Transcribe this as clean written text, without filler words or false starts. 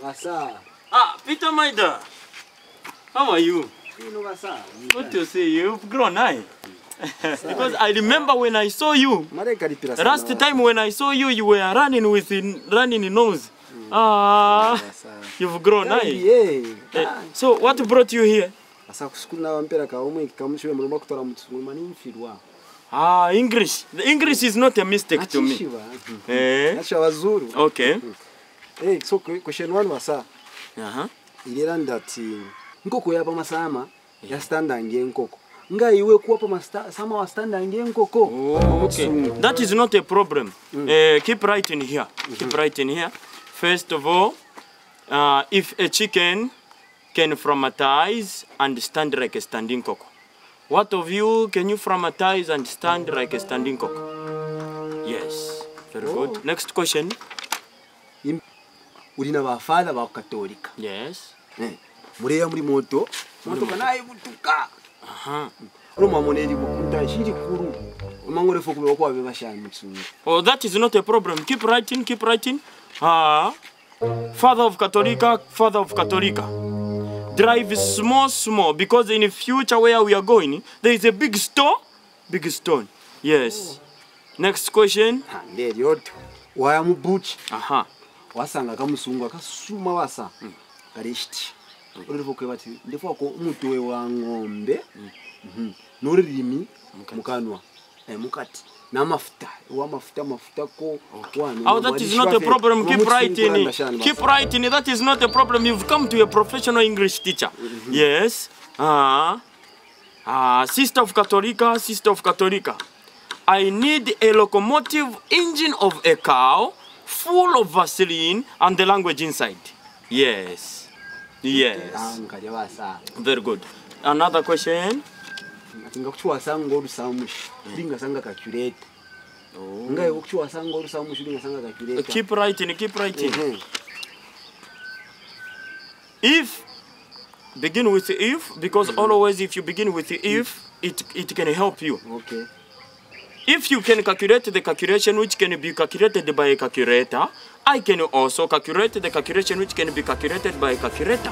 Wasa. Ah, Peter Maida. How are you? Wasa. Good to see you. You've grown, because I remember when I saw you, last time when I saw you, you were running with running nose. Ah, you've grown, So what brought you here? Ah, English. The English is not a mistake to me. Okay. Hey, so question one wasa. Ndati nkoko yapa masama ya standa nge nkoko. Nga iwe kuwapa masama wa standa nge nkoko. Okay. That is not a problem. Keep writing here. Keep writing here. First of all, if a chicken can fraternize and stand like a standing cock. What of you can you fraternize and stand like a standing cock? Yes. Very good. Next question. Ulina ba father ba Katolika. Yes. Mureya muri moto. Moto kanaye butuka. Roma moneri bukunta shiri kuru. Mangore fo kuba kwa beba shani mutsungu. Oh, that is not a problem. Keep writing, keep writing. Father of Katolika. Drive small because in the future where we are going, there is a big stone. Big stone. Yes. Next question. There you Waya mubuchi. Wasanga kamusungu akasuma wasa. Karishti. Urifo kwebati ndefo ko umutowe wa ngombe. Noririmi mukanwa. Mukati. Na mafuta ko one. Oh, that is not a problem. Keep writing. Keep writing. That is not a problem. You've come to a professional English teacher. Yes. Sister of Katolika. I need a locomotive engine of a cow full of Vaseline and the language inside. Yes. Yes. Very good. Another question. Keep writing, keep writing. If, begin with if, because always if you begin with if, it can help you. Okay. If you can calculate the calculation which can be calculated by a calculator, I can also calculate the calculation which can be calculated by a calculator.